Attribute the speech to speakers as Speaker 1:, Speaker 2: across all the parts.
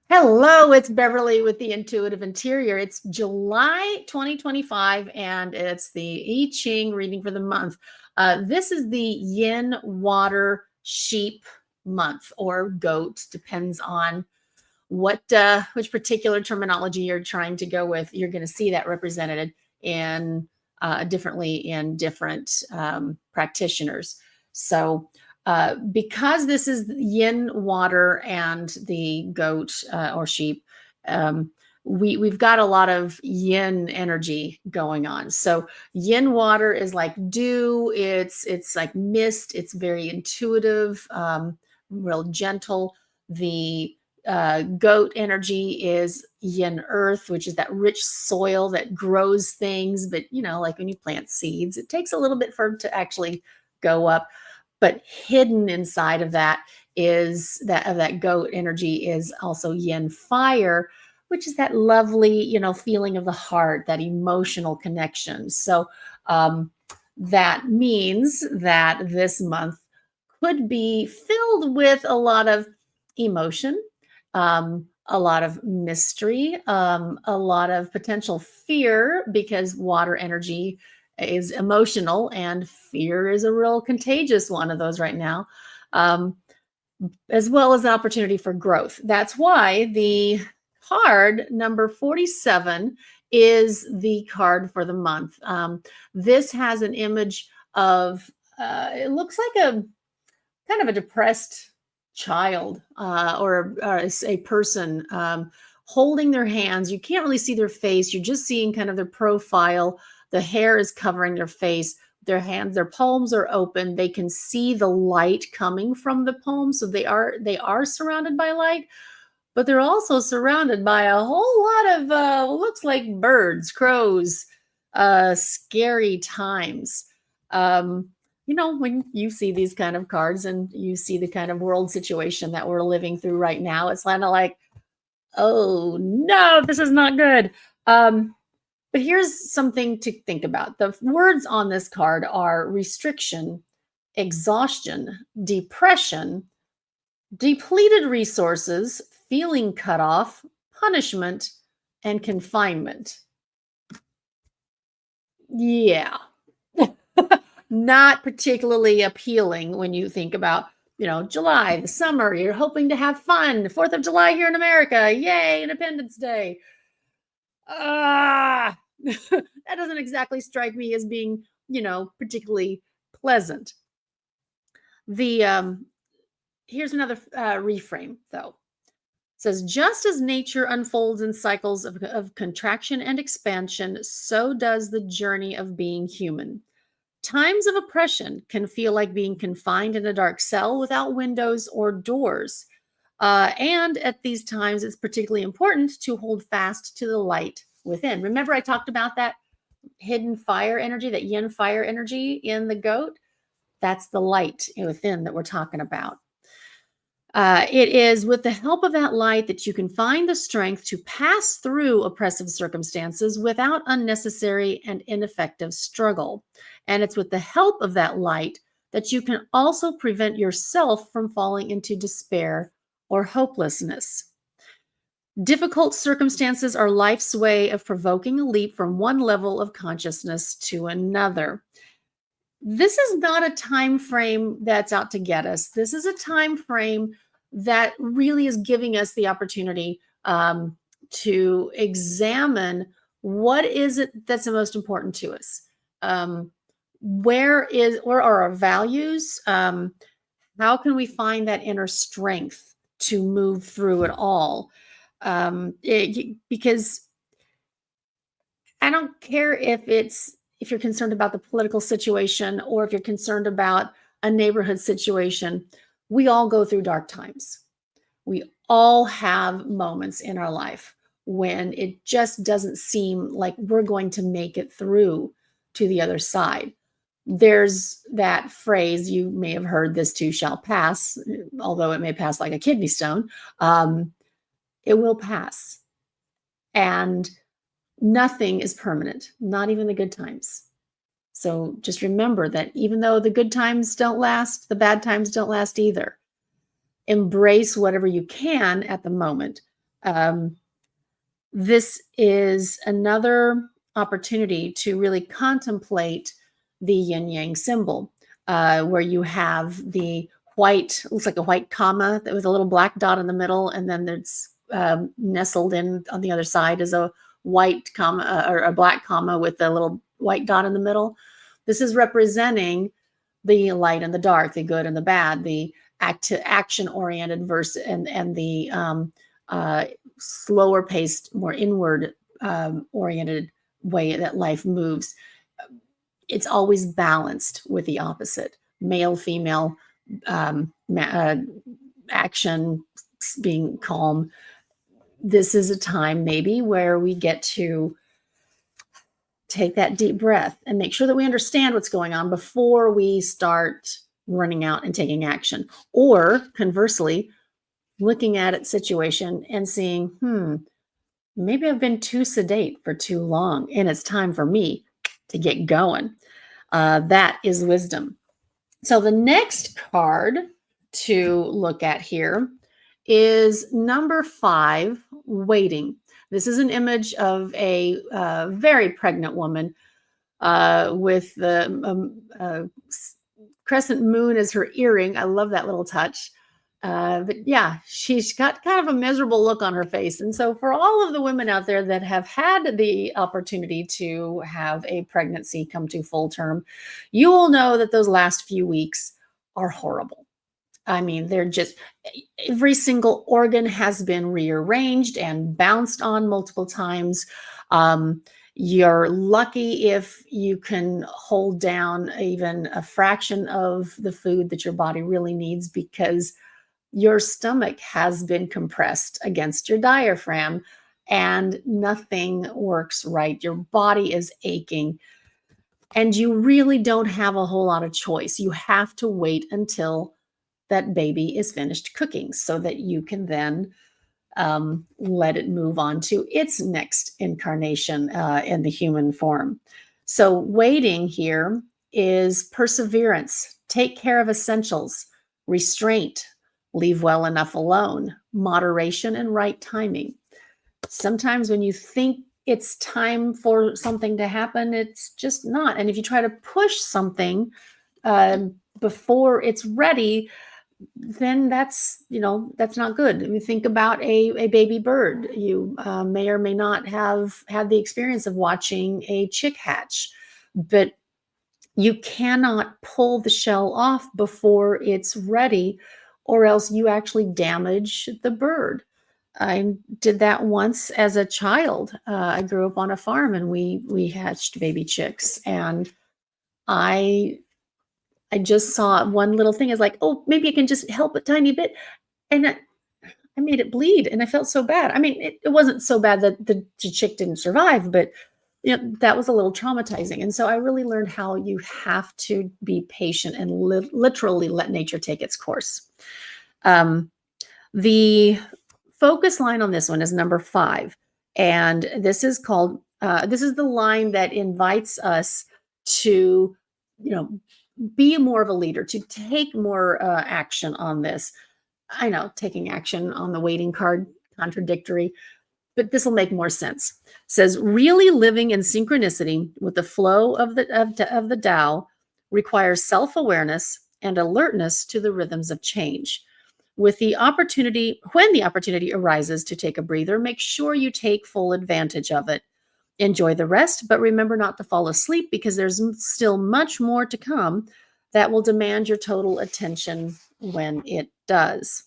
Speaker 1: Hello, it's Beverly with the Intuitive Interior. It's July 2025, and it's the I Ching reading for the month. This is the Yin Water Sheep month, or goat, depends on which particular terminology you're trying to go with. You're going to see that represented in differently in different practitioners. So because this is yin water and the goat or sheep, we've got a lot of yin energy going on. So yin water is like dew. It's like mist. It's very intuitive, real gentle. The goat energy is yin earth, which is that rich soil that grows things. But like when you plant seeds, it takes a little bit for it to actually go up. But hidden inside of that is that goat energy is also yin fire, which is that lovely, feeling of the heart, that emotional connection. So that means that this month could be filled with a lot of emotion, a lot of mystery, a lot of potential fear, because water energy is emotional and fear is a real contagious one of those right now, as well as an opportunity for growth. That's why the card number 47 is the card for the month. This has an image of, it looks like a kind of a depressed child, or a person holding their hands. You can't really see their face. You're just seeing kind of their profile. The hair is covering their face. Their hands, their palms are open. They can see the light coming from the palms. So they are surrounded by light, but they're also surrounded by a whole lot of looks like birds, crows, scary times. When you see these kind of cards and you see the kind of world situation that we're living through right now, it's kind of like, oh no, this is not good. But here's something to think about. The words on this card are restriction, exhaustion, depression, depleted resources, feeling cut off, punishment, and confinement. Yeah. Not particularly appealing when you think about, July, the summer, you're hoping to have fun. 4th of July here in America. Yay, Independence Day. Ah, that doesn't exactly strike me as being, particularly pleasant. The here's another reframe though. It says, just as nature unfolds in cycles of contraction and expansion, so does the journey of being human. Times of oppression can feel like being confined in a dark cell without windows or doors. And at these times, it's particularly important to hold fast to the light within. Remember, I talked about that hidden fire energy, that yin fire energy in the goat? That's the light within that we're talking about. It is with the help of that light that you can find the strength to pass through oppressive circumstances without unnecessary and ineffective struggle. And it's with the help of that light that you can also prevent yourself from falling into despair or hopelessness. Difficult circumstances are life's way of provoking a leap from one level of consciousness to another. This is not a time frame that's out to get us. This is a time frame that really is giving us the opportunity to examine what is it that's the most important to us. Where are our values? How can we find that inner strength to move through it all? Because I don't care if you're concerned about the political situation or if you're concerned about a neighborhood situation. We all go through dark times. We all have moments in our life when it just doesn't seem like we're going to make it through to the other side. There's that phrase, you may have heard, this too shall pass, although it may pass like a kidney stone. It will pass. And nothing is permanent, not even the good times. So just remember that even though the good times don't last, the bad times don't last either. Embrace whatever you can at the moment. Um, this is another opportunity to really contemplate the yin yang symbol, where you have the white, looks like a white comma that with a little black dot in the middle, and then it's nestled in on the other side is a white comma or a black comma with a little white dot in the middle. This is representing the light and the dark, the good and the bad, the action oriented versus and the slower paced, more inward oriented way that life moves. It's always balanced with the opposite, male, female, action, being calm. This is a time maybe where we get to take that deep breath and make sure that we understand what's going on before we start running out and taking action. Or conversely, looking at its situation and seeing, maybe I've been too sedate for too long and it's time for me to get going. That is wisdom. So the next card to look at here is number 5, waiting. This is an image of a very pregnant woman with the crescent moon as her earring. I love that little touch. But yeah, she's got kind of a miserable look on her face. And so for all of the women out there that have had the opportunity to have a pregnancy come to full term, you will know that those last few weeks are horrible. I mean, they're just, every single organ has been rearranged and bounced on multiple times. You're lucky if you can hold down even a fraction of the food that your body really needs, because your stomach has been compressed against your diaphragm and nothing works right. Your body is aching and you really don't have a whole lot of choice. You have to wait until that baby is finished cooking so that you can then let it move on to its next incarnation in the human form. So waiting here is perseverance, take care of essentials, restraint, leave well enough alone, moderation, and right timing. Sometimes when you think it's time for something to happen, it's just not. And if you try to push something before it's ready, then that's not good. I mean, think about a baby bird. You may or may not have had the experience of watching a chick hatch, but you cannot pull the shell off before it's ready, or else you actually damage the bird. I did that once as a child. I grew up on a farm and we hatched baby chicks, and I just saw one little thing as like, oh, maybe I can just help a tiny bit. And I made it bleed and I felt so bad. I mean, it wasn't so bad that the chick didn't survive, but that was a little traumatizing. And so I really learned how you have to be patient and literally let nature take its course. The focus line on this one is number 5. And this is called, this is the line that invites us to, be more of a leader, to take more action on this. I know taking action on the waiting card, contradictory, but this will make more sense. It says, really living in synchronicity with the flow of the Tao requires self-awareness and alertness to the rhythms of change. When the opportunity arises to take a breather, make sure you take full advantage of it. Enjoy the rest, but remember not to fall asleep, because there's still much more to come that will demand your total attention when it does.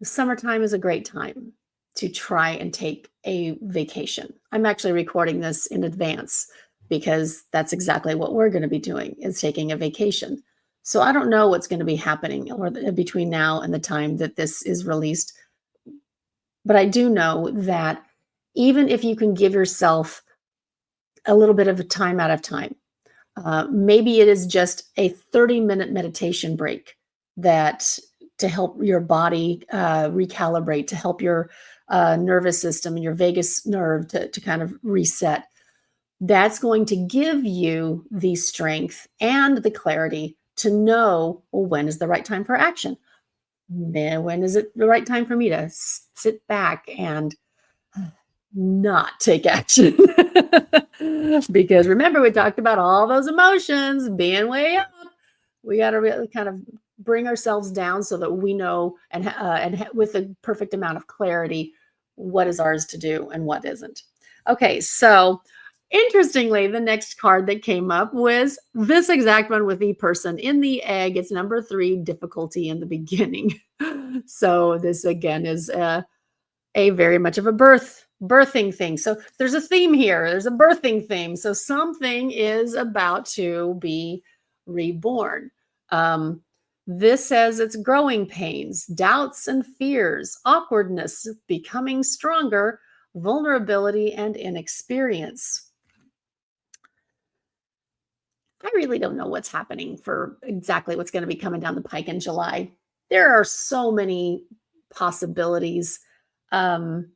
Speaker 1: The summertime is a great time to try and take a vacation. I'm actually recording this in advance because that's exactly what we're going to be doing, is taking a vacation. So I don't know what's going to be happening between now and the time that this is released. But I do know that even if you can give yourself a little bit of a time out of time, maybe it is just a 30-minute meditation break to help your body recalibrate, to help your nervous system and your vagus nerve to kind of reset. That's going to give you the strength and the clarity to know, well, when is the right time for action? Man, when is it the right time for me to sit back and not take action? Because remember, we talked about all those emotions being way up. We got to really kind of bring ourselves down so that we know with a perfect amount of clarity what is ours to do and what isn't. Okay, so interestingly, the next card that came up was this exact one with the person in the egg. It's number 3, difficulty in the beginning. So this again is a very much of a birthing thing. So there's a theme here. There's a birthing theme. So something is about to be reborn. This says it's growing pains, doubts and fears, awkwardness, becoming stronger, vulnerability, and inexperience. I really don't know what's happening for exactly what's going to be coming down the pike in July. There are so many possibilities. Um,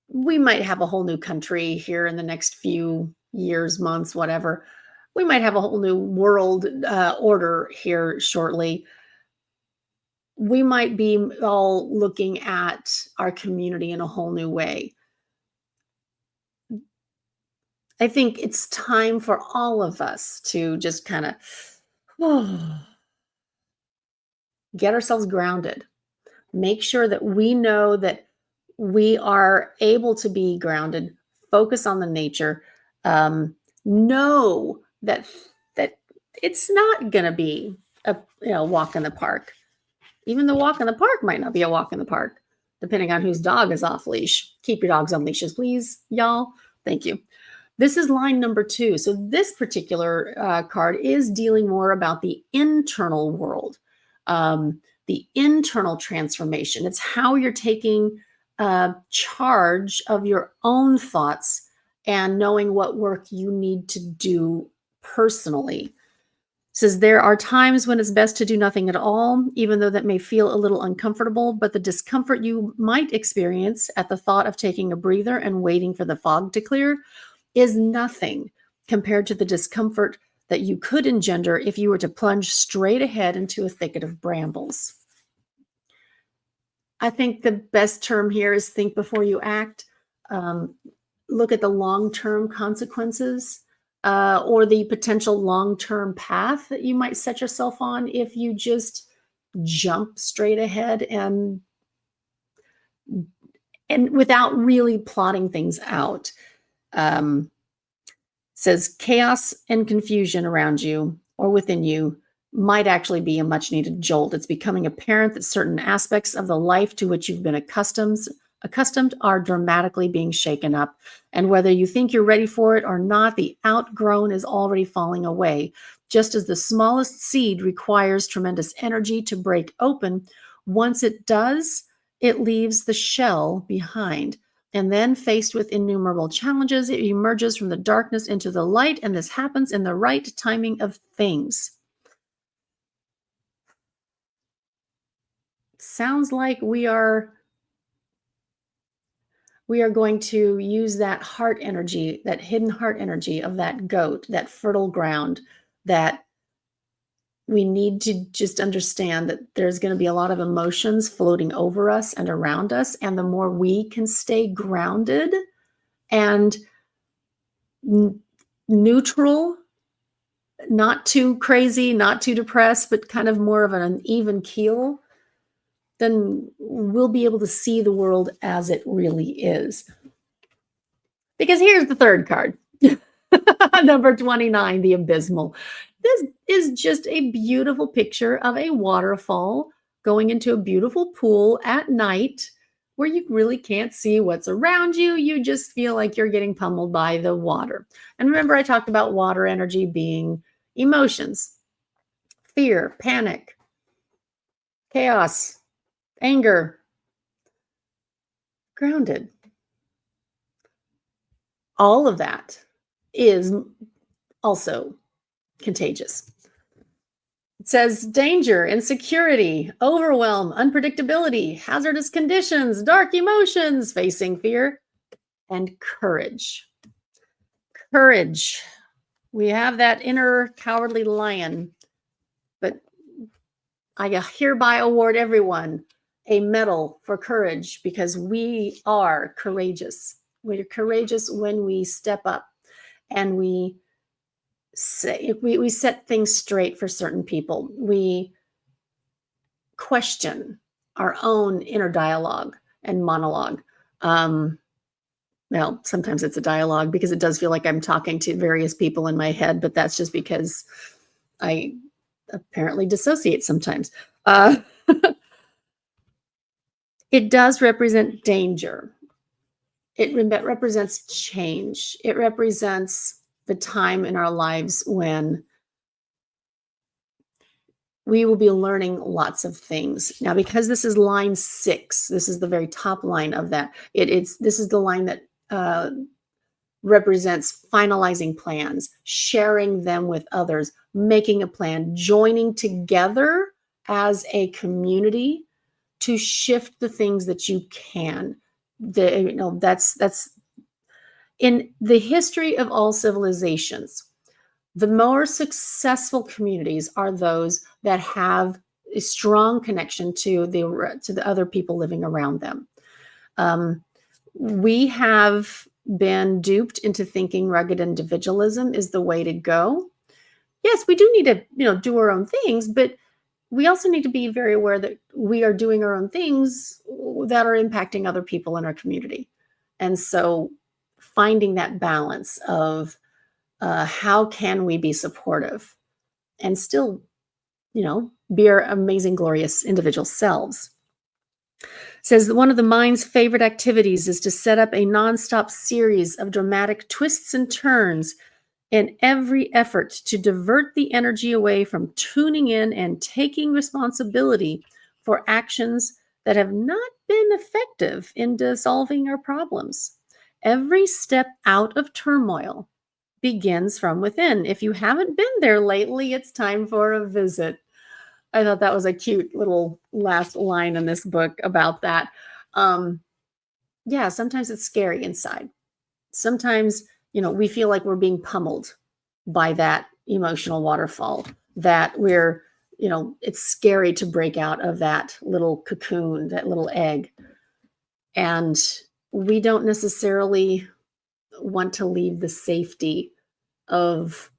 Speaker 1: we might have a whole new country here in the next few years, months, whatever. We might have a whole new world order here shortly. We might be all looking at our community in a whole new way. I think it's time for all of us to just kind of get ourselves grounded. Make sure that we know that we are able to be grounded, focus on the nature, know that it's not going to be a walk in the park. Even the walk in the park might not be a walk in the park, depending on whose dog is off leash. Keep your dogs on leashes, please, y'all. Thank you. This is line number 2. So this particular card is dealing more about the internal world, the internal transformation. It's how you're taking charge of your own thoughts and knowing what work you need to do personally. It says there are times when it's best to do nothing at all, even though that may feel a little uncomfortable, but the discomfort you might experience at the thought of taking a breather and waiting for the fog to clear is nothing compared to the discomfort that you could engender if you were to plunge straight ahead into a thicket of brambles. I think the best term here is think before you act. Um, Look at the long-term consequences or the potential long-term path that you might set yourself on if you just jump straight ahead and without really plotting things out. Says chaos and confusion around you or within you might actually be a much needed jolt. It's becoming apparent that certain aspects of the life to which you've been accustomed are dramatically being shaken up. And whether you think you're ready for it or not, the outgrown is already falling away. Just as the smallest seed requires tremendous energy to break open, once it does, it leaves the shell behind. And then, faced with innumerable challenges, it emerges from the darkness into the light, and this happens in the right timing of things. Sounds like we are going to use that heart energy, that hidden heart energy of that goat, that fertile ground, that we need to just understand that there's going to be a lot of emotions floating over us and around us. And the more we can stay grounded and neutral, not too crazy, not too depressed, but kind of more of an even keel, then we'll be able to see the world as it really is. Because here's the third card. Number 29, the Abysmal. This is just a beautiful picture of a waterfall going into a beautiful pool at night where you really can't see what's around you. You just feel like you're getting pummeled by the water. And remember, I talked about water energy being emotions, fear, panic, chaos, anger, grounded. All of that is also contagious. It says danger, insecurity, overwhelm, unpredictability, hazardous conditions, dark emotions, facing fear, and courage. Courage. We have that inner cowardly lion, but I hereby award everyone a medal for courage because we are courageous. We're courageous when we step up and we set things straight for certain people. We question our own inner dialogue and monologue. Well, sometimes it's a dialogue because it does feel like I'm talking to various people in my head, but that's just because I apparently dissociate sometimes. It does represent danger. It represents change. It represents the time in our lives when we will be learning lots of things. Now, because this is line 6, this is the very top line of that. This is the line that represents finalizing plans, sharing them with others, making a plan, joining together as a community to shift the things that you can. That's in the history of all civilizations. The more successful communities are those that have a strong connection to the other people living around them. We have been duped into thinking rugged individualism is the way to go. Yes, we do need to, do our own things, but we also need to be very aware that we are doing our own things that are impacting other people in our community. And so finding that balance of how can we be supportive and still, be our amazing, glorious individual selves. Says that one of the mind's favorite activities is to set up a nonstop series of dramatic twists and turns in every effort to divert the energy away from tuning in and taking responsibility for actions that have not been effective in dissolving our problems. Every step out of turmoil begins from within. If you haven't been there lately, it's time for a visit. I thought that was a cute little last line in this book about that. Yeah, sometimes it's scary inside. Sometimes, we feel like we're being pummeled by that emotional waterfall, that it's scary to break out of that little cocoon, that little egg. And we don't necessarily want to leave the safety of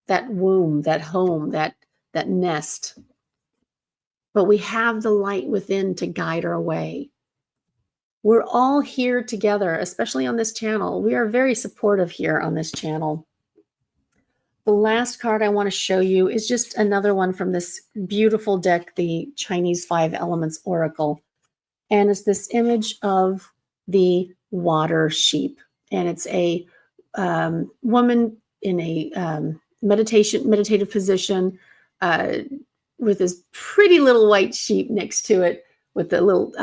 Speaker 1: that womb, that home, that nest. But we have the light within to guide our way. We're all here together, especially on this channel. We are very supportive here on this channel. The last card I want to show you is just another one from this beautiful deck, the Chinese 5 Elements Oracle. And it's this image of the water sheep. And it's a woman in a meditative position with this pretty little white sheep next to it with the little,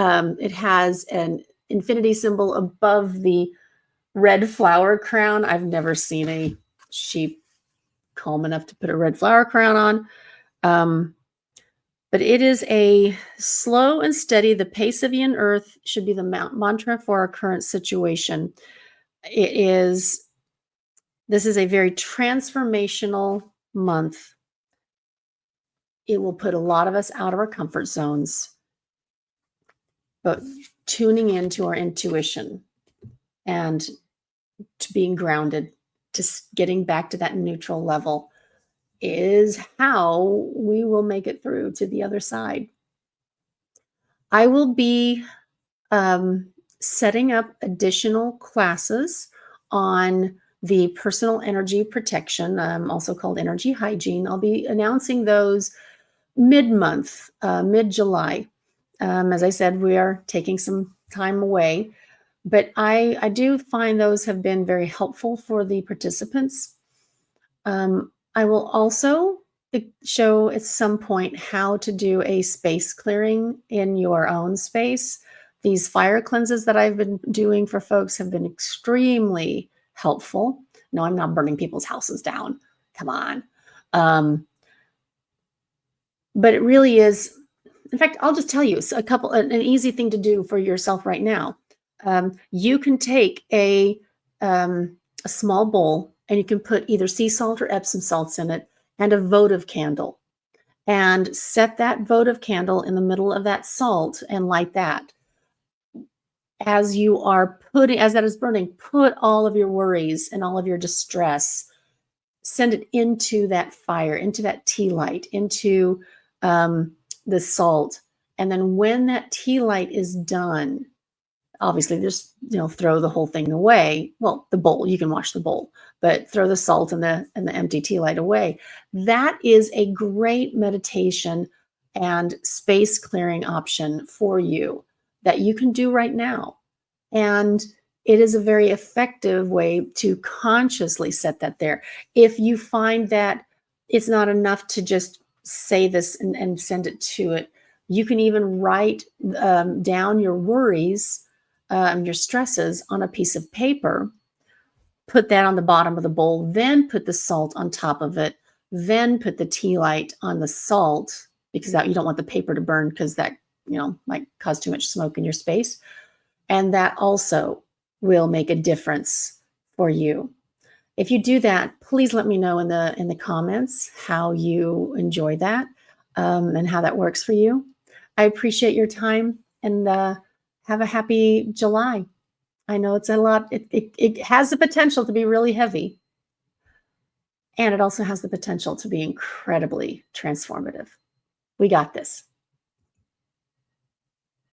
Speaker 1: it has an infinity symbol above the red flower crown. I've never seen a sheep calm enough to put a red flower crown on. But it is a slow and steady, the pace of the earth should be the mantra for our current situation. This is a very transformational month. It will put a lot of us out of our comfort zones, but tuning into our intuition and to being grounded, to getting back to that neutral level is how we will make it through to the other side. I will be setting up additional classes on the personal energy protection, also called energy hygiene. I'll be announcing those mid-month, mid-July. As I said, we are taking some time away, but I do find those have been very helpful for the participants. I will also show at some point how to do a space clearing in your own space. These fire cleanses that I've been doing for folks have been extremely helpful. No, I'm not burning people's houses down. Come on. But it really is. In fact, I'll just tell you an easy thing to do for yourself right now. You can take a small bowl and you can put either sea salt or Epsom salts in it and a votive candle. and set that votive candle in the middle of that salt and light that. As you are putting, as that is burning, put all of your worries and all of your distress, send it into that fire, into that tea light, into the salt. And then when that tea light is done, obviously just throw the whole thing away. Well, the bowl, you can wash the bowl, but throw the salt and the empty tea light away. That is a great meditation and space clearing option for you that you can do right now. And it is a very effective way to consciously set that there. If you find that it's not enough to just say this and send it to it, you can even write down your worries, your stresses on a piece of paper, put that on the bottom of the bowl, then put the salt on top of it, then put the tea light on the salt, because that you don't want the paper to burn, because that might cause too much smoke in your space. And that also will make a difference for you. If you do that, please let me know in the comments how you enjoy that, and how that works for you. I appreciate your time, and have a happy July. I know it's a lot. It has the potential to be really heavy, and it also has the potential to be incredibly transformative. We got this.